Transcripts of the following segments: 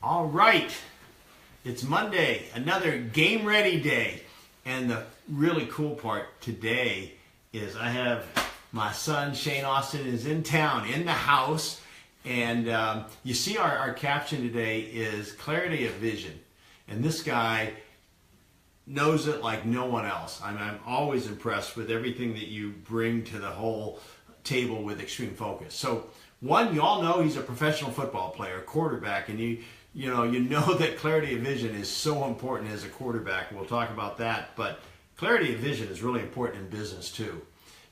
All right, it's Monday, another game ready day. And the really cool part today is I have my son Shane Austin is in town, in the house. And you see our caption today is clarity of vision. And this guy knows it like no one else. I'm always impressed with everything that you bring to the whole table with Extreme Focus. So one, you all know he's a professional football player, quarterback, and you know that clarity of vision is so important as a quarterback. We'll talk about that, but clarity of vision is really important in business too.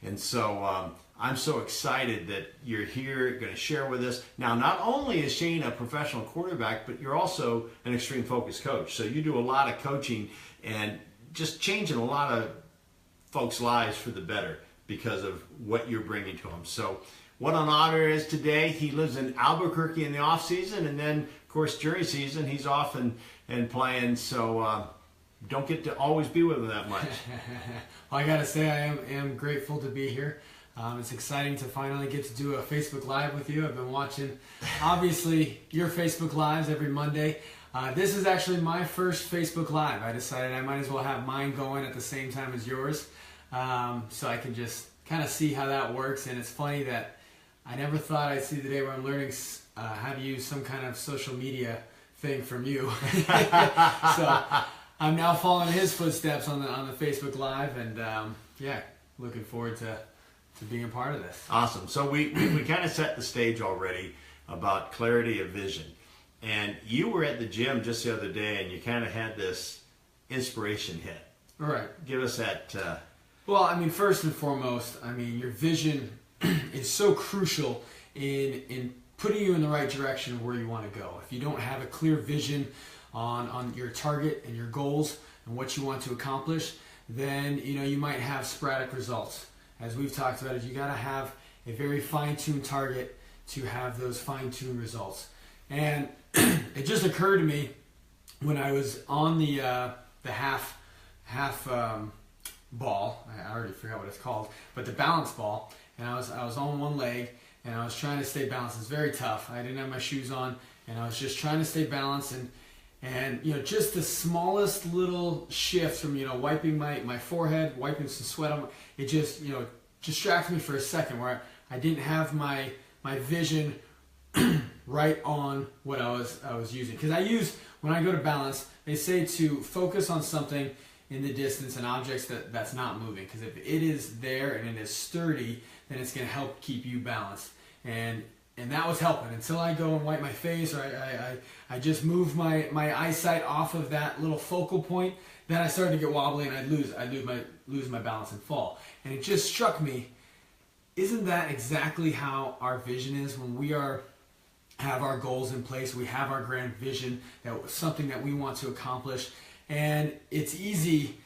And so I'm so excited that you're here, going to share with us. Now, not only is Shane a professional quarterback, but you're also an Extreme Focus coach. So you do a lot of coaching and just changing a lot of folks' lives for the better because of what you're bringing to them. So what an honor is today. He lives in Albuquerque in the off season, and then of course during season he's off and playing. So don't get to always be with him that much. Well, I gotta say I am grateful to be here. It's exciting to finally get to do a Facebook Live with you. I've been watching, obviously, your Facebook Lives every Monday. This is actually my first Facebook Live. I decided I might as well have mine going at the same time as yours, so I can just kind of see how that works. And it's funny that I never thought I'd see the day where I'm learning how to use some kind of social media thing from you. So I'm now following his footsteps on the Facebook Live, and yeah, looking forward to being a part of this. Awesome. So we kind of set the stage already about clarity of vision. And you were at the gym just the other day and you kind of had this inspiration hit. All right. Give us that. Well, I mean, first and foremost, I mean, your vision is so crucial in putting you in the right direction of where you want to go. If you don't have a clear vision on your target and your goals and what you want to accomplish, then you might have sporadic results. As we've talked about, you got to have a very fine-tuned target to have those fine-tuned results. And it just occurred to me when I was on the half ball. I already forgot what it's called, but the balance ball. And I was on one leg, and I was trying to stay balanced. It's very tough. I didn't have my shoes on, and I was just trying to stay balanced. And just the smallest little shift from wiping my forehead, wiping some sweat on it, just distracted me for a second where I didn't have my vision right on what I was using. Because when I go to balance, they say to focus on something in the distance, and objects that's not moving. Because if it is there and it is sturdy, then it's going to help keep you balanced. And that was helping until I go and wipe my face, or I just move my eyesight off of that little focal point. Then I started to get wobbly, and I'd lose my balance and fall. And it just struck me, isn't that exactly how our vision is when we have our goals in place? We have our grand vision, that something that we want to accomplish, and it's easy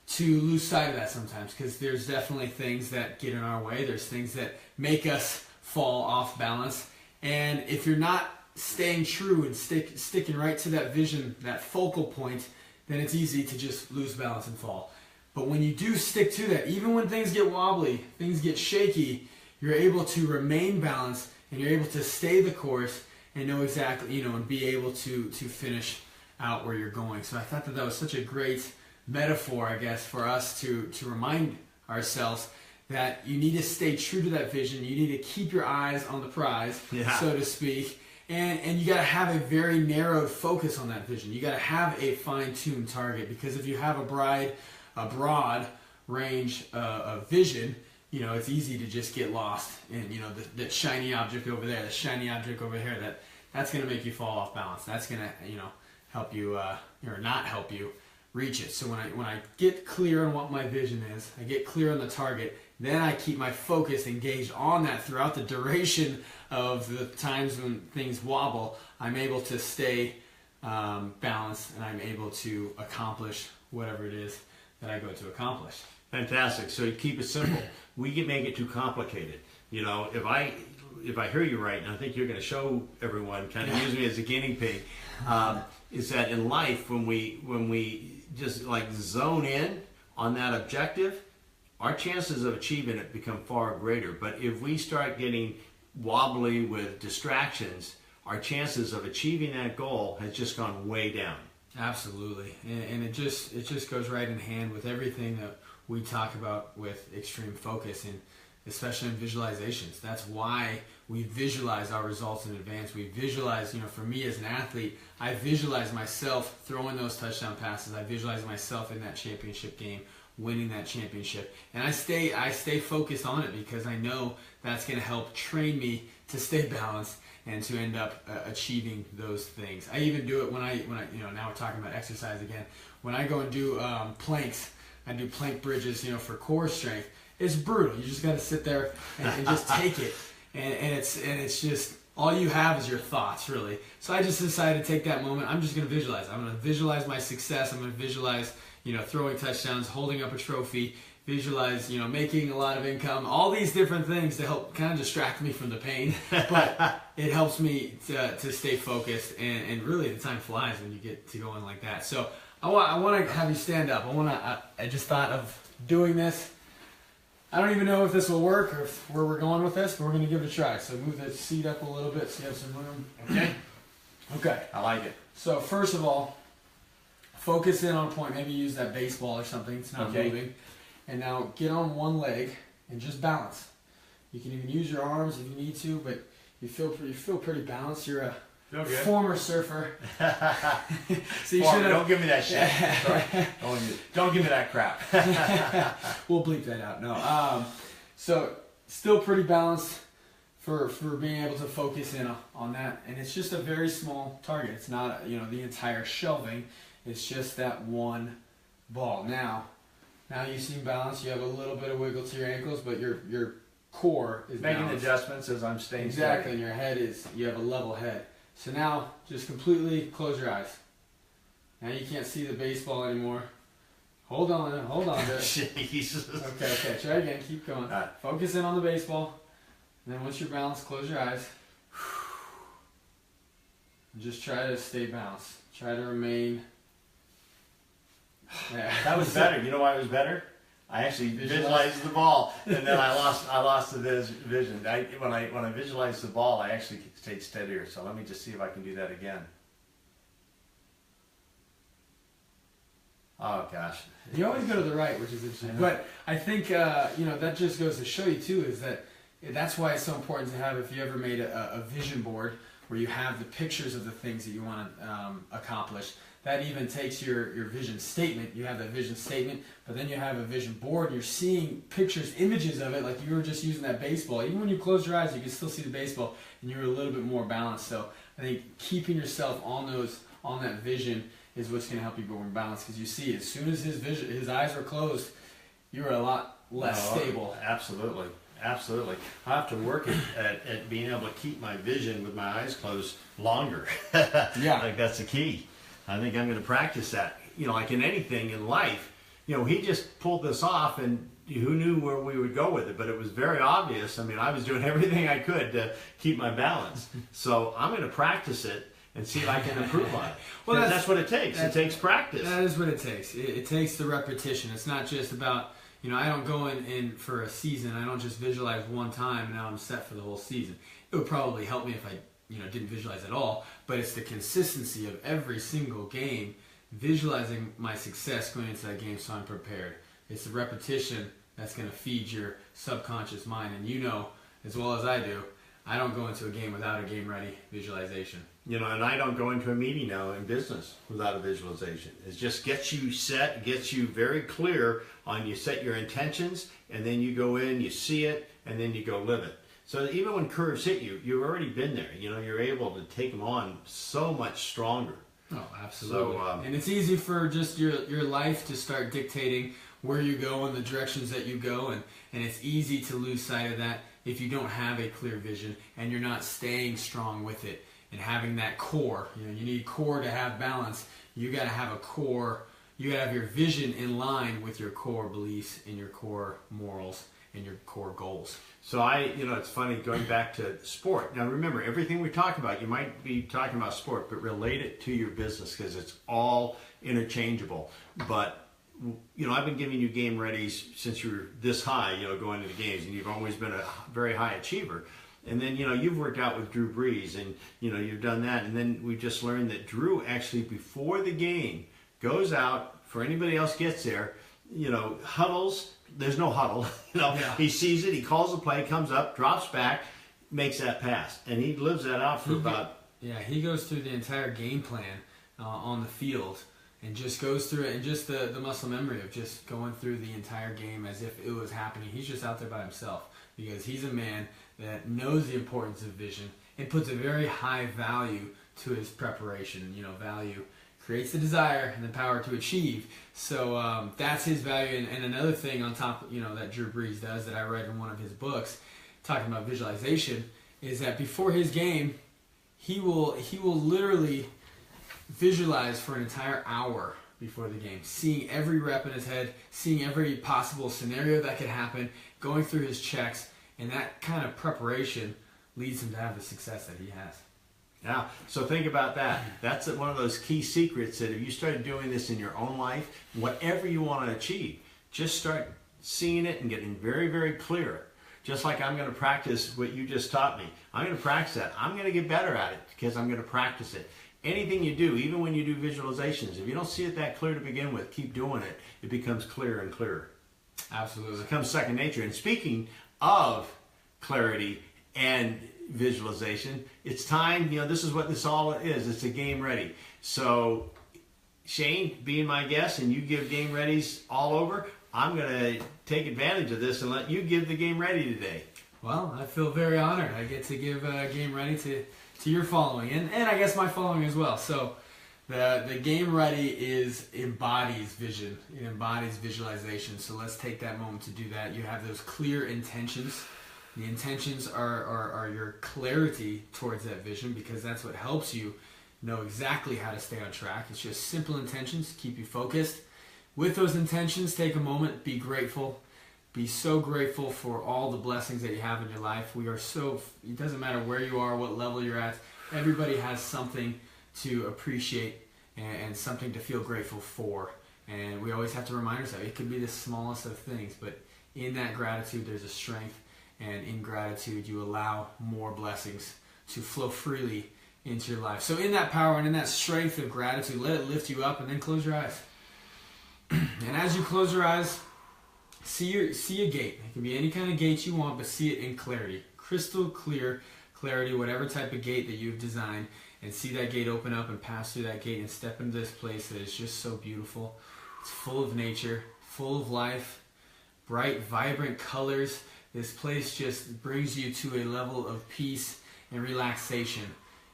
to lose sight of that sometimes because there's definitely things that get in our way. There's things that make us fall off balance, and if you're not staying true and sticking right to that vision, that focal point, then it's easy to just lose balance and fall. But when you do stick to that, even when things get wobbly, things get shaky, you're able to remain balanced, and you're able to stay the course and know exactly, and be able to finish out where you're going. So I thought that was such a great metaphor, I guess, for us to remind ourselves that you need to stay true to that vision. You need to keep your eyes on the prize, so to speak. And you got to have a very narrowed focus on that vision. You got to have a fine-tuned target, because if you have a broad range of vision, it's easy to just get lost in, the shiny object over there, the shiny object over here. That's going to make you fall off balance. That's going to, help you or not help you reach it. So when I get clear on what my vision is, I get clear on the target, then I keep my focus engaged on that throughout the duration of the times when things wobble. I'm able to stay balanced, and I'm able to accomplish whatever it is that I go to accomplish. Fantastic. So you keep it simple. We can make it too complicated. If I hear you right, and I think you're going to show everyone, kind of use me as a guinea pig, is that in life, when we just like zone in on that objective, our chances of achieving it become far greater. But if we start getting wobbly with distractions, our chances of achieving that goal has just gone way down. Absolutely, and it just goes right in hand with everything that we talk about with extreme focus, and especially in visualizations. That's why we visualize our results in advance. We visualize, for me as an athlete, I visualize myself throwing those touchdown passes. I visualize myself in that championship game, winning that championship, and I stay focused on it because I know that's going to help train me to stay balanced and to end up achieving those things. I even do it when I now we're talking about exercise again. When I go and do planks, I do plank bridges, for core strength. It's brutal. You just got to sit there and just take it, and it's just all you have is your thoughts, really. So I just decided to take that moment. I'm just going to visualize. I'm going to visualize my success. I'm going to visualize, throwing touchdowns, holding up a trophy. Visualize, making a lot of income, all these different things to help kind of distract me from the pain, but it helps me to stay focused, and really the time flies when you get to going like that. So I want to have you stand up. I just thought of doing this. I don't even know if this will work or where we're going with this, but we're going to give it a try. So move the seat up a little bit so you have some room. Okay. I like it. So first of all, focus in on a point. Maybe use that baseball or something. It's not moving. And now get on one leg and just balance. You can even use your arms if you need to, but you feel pretty balanced. You're a former surfer. So you should don't give me that shit. Don't give me that crap. We'll bleep that out. No. So still pretty balanced for being able to focus in on that, and it's just a very small target. It's not the entire shelving. It's just that one ball. Now you seem balanced. You have a little bit of wiggle to your ankles, but your core is making balanced. Adjustments as I'm staying exactly. And your head you have a level head. So now just completely close your eyes. Now you can't see the baseball anymore. Hold on to it. Jesus. Okay. Try again. Keep going. Right. Focus in on the baseball. And then once you're balanced, close your eyes. And just try to stay balanced. Try to remain. Yeah. That was better. You know why it was better? I actually visualized the ball, and then I lost the vision. When I visualized the ball, I actually stayed steadier. So let me just see if I can do that again. Oh gosh! You always go to the right, which is interesting. But I think that just goes to show you too is that's why it's so important to have, if you ever made a vision board where you have the pictures of the things that you want to accomplish. That even takes your vision statement. You have that vision statement, but then you have a vision board. And you're seeing pictures, images of it, like you were just using that baseball. Even when you close your eyes, you can still see the baseball, and you're a little bit more balanced. So I think keeping yourself on that vision is what's going to help you be more balanced. Because you see, as soon as his eyes were closed, you were a lot less stable. Absolutely. I have to work at being able to keep my vision with my eyes closed longer. Yeah. Like that's the key. I think I'm going to practice that. Like in anything in life, he just pulled this off, and who knew where we would go with it? But it was very obvious. I mean, I was doing everything I could to keep my balance. So I'm going to practice it and see if I can improve on it. Well, that's what it takes. It takes practice. That is what it takes. It takes the repetition. It's not just about, I don't go in for a season. I don't just visualize one time and now I'm set for the whole season. It would probably help me if I didn't visualize at all, but it's the consistency of every single game, visualizing my success going into that game so I'm prepared. It's the repetition that's going to feed your subconscious mind, and as well as I do, I don't go into a game without a game-ready visualization. And I don't go into a meeting now in business without a visualization. It just gets you set, gets you very clear on, you set your intentions, and then you go in, you see it, and then you go live it. So that even when curves hit you, you've already been there. You're able to take them on so much stronger. Oh, absolutely. So, and it's easy for just your life to start dictating where you go and the directions that you go, and it's easy to lose sight of that if you don't have a clear vision and you're not staying strong with it and having that core. You need core to have balance. You got to have a core. You got to have your vision in line with your core beliefs and your core morals and your core goals. So it's funny going back to sport. Now remember, everything we talk about, you might be talking about sport, but relate it to your business because it's all interchangeable. But, I've been giving you game readies since you were this high, going into games, and you've always been a very high achiever. And then, you've worked out with Drew Brees and, you've done that. And then we just learned that Drew actually, before the game, goes out, for anybody else gets there, huddles. There's no huddle. Yeah. He sees it, he calls the play, comes up, drops back, makes that pass. And he lives that out for about... Yeah, he goes through the entire game plan on the field and just goes through it, and just the muscle memory of just going through the entire game as if it was happening. He's just out there by himself because he's a man that knows the importance of vision and puts a very high value to his preparation. Value creates the desire and the power to achieve. So that's his value. And another thing on top, that Drew Brees does that I read in one of his books, talking about visualization, is that before his game, he will literally visualize for an entire hour before the game, seeing every rep in his head, seeing every possible scenario that could happen, going through his checks, and that kind of preparation leads him to have the success that he has. Yeah, so think about that. That's one of those key secrets that if you started doing this in your own life, whatever you want to achieve, just start seeing it and getting very, very clear. Just like I'm going to practice what you just taught me. I'm going to practice that. I'm going to get better at it because I'm going to practice it. Anything you do, even when you do visualizations, if you don't see it that clear to begin with, keep doing it. It becomes clearer and clearer. Absolutely. It becomes second nature. And speaking of clarity and visualization, it's time, this is what this all is. It's a game ready. So Shane, being my guest, and you give game readies all over, I'm going to take advantage of this and let you give the game ready today. Well, I feel very honored. I get to give game ready to your following, and I guess my following as well. So the game ready embodies vision. It embodies visualization. So let's take that moment to do that. You have those clear intentions. The intentions are your clarity towards that vision, because that's what helps you know exactly how to stay on track. It's just simple intentions to keep you focused. With those intentions, take a moment, be grateful. Be so grateful for all the blessings that you have in your life. It doesn't matter where you are, what level you're at, everybody has something to appreciate and something to feel grateful for. And we always have to remind ourselves, it could be the smallest of things, but in that gratitude, there's a strength. And in gratitude, you allow more blessings to flow freely into your life. So in that power and in that strength of gratitude, let it lift you up, and then close your eyes. And as you close your eyes, see a gate. It can be any kind of gate you want, but see it in clarity. Crystal clear clarity, whatever type of gate that you've designed, and see that gate open up and pass through that gate and step into this place that is just so beautiful. It's full of nature, full of life, bright, vibrant colors. This place just brings you to a level of peace and relaxation.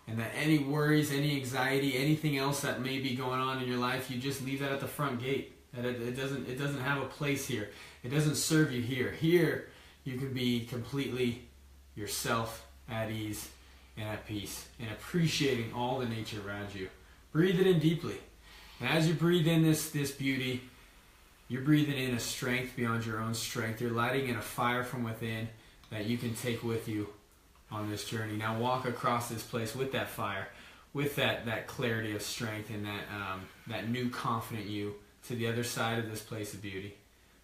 And that any worries, any anxiety, anything else that may be going on in your life, you just leave that at the front gate. That it doesn't have a place here. It doesn't serve you here. Here, you can be completely yourself, at ease and at peace, and appreciating all the nature around you. Breathe it in deeply. And as you breathe in this beauty, you're breathing in a strength beyond your own strength. You're lighting in a fire from within that you can take with you on this journey. Now walk across this place with that fire, with that clarity of strength and that new confident you to the other side of this place of beauty.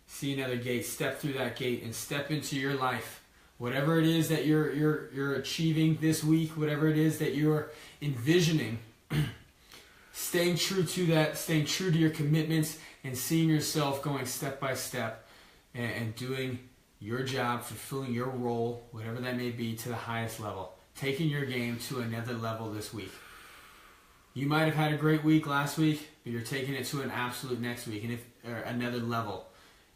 See another gate, step through that gate and step into your life. Whatever it is that you're achieving this week, whatever it is that you're envisioning, staying true to that, staying true to your commitments, and seeing yourself going step by step and doing your job, fulfilling your role, whatever that may be, to the highest level. Taking your game to another level this week. You might have had a great week last week, but you're taking it to an absolute next week, or another level.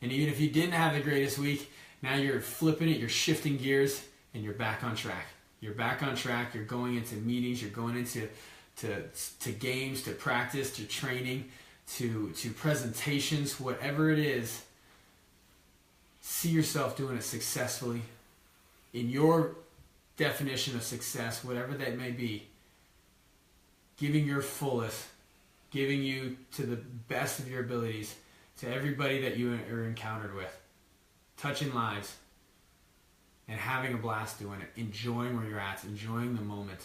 And even if you didn't have the greatest week, now you're flipping it, you're shifting gears, and you're back on track. You're back on track. You're going into meetings. You're going into to games, to practice, to training, to presentations, whatever it is. See yourself doing it successfully in your definition of success, whatever that may be. Giving your fullest, giving you to the best of your abilities to everybody that you are encountered with. Touching lives and having a blast doing it, enjoying where you're at, enjoying the moment.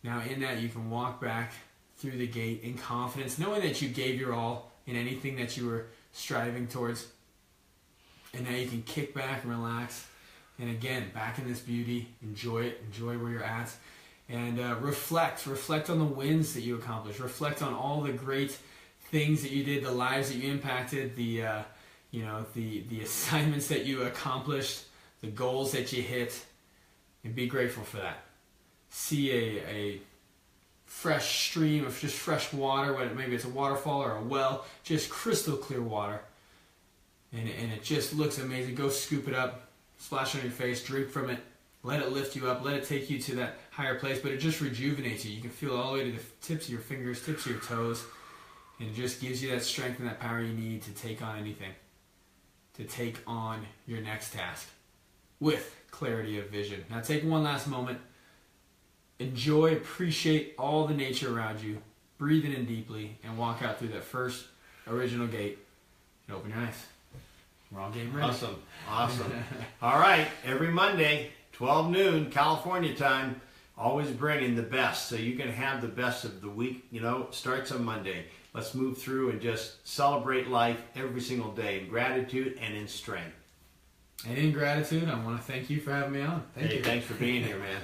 Now in that, you can walk back through the gate in confidence, knowing that you gave your all in anything that you were striving towards. And now you can kick back and relax And again, back in this beauty, enjoy it, enjoy where you're at, and reflect on the wins that you accomplished. Reflect on all the great things that you did, the lives that you impacted, the assignments that you accomplished, the goals that you hit, and be grateful for that. See a fresh stream of just fresh water, whether maybe it's a waterfall or a well, just crystal clear water, and it just looks amazing. Go scoop it up, splash on your face, drink from it, let it lift you up, let it take you to that higher place, but it just rejuvenates you. You can feel it all the way to the tips of your fingers, tips of your toes, and it just gives you that strength and that power you need to take on anything, to take on your next task with clarity of vision. Now take one last moment. Enjoy, appreciate all the nature around you. Breathe it in deeply and walk out through that first original gate and open your eyes. We're all game ready. Awesome. All right, every Monday, 12 noon, California time, always bringing the best so you can have the best of the week. Starts on Monday. Let's move through and just celebrate life every single day in gratitude and in strength. And in gratitude, I want to thank you for having me on. Thank you. Thanks for being here, man.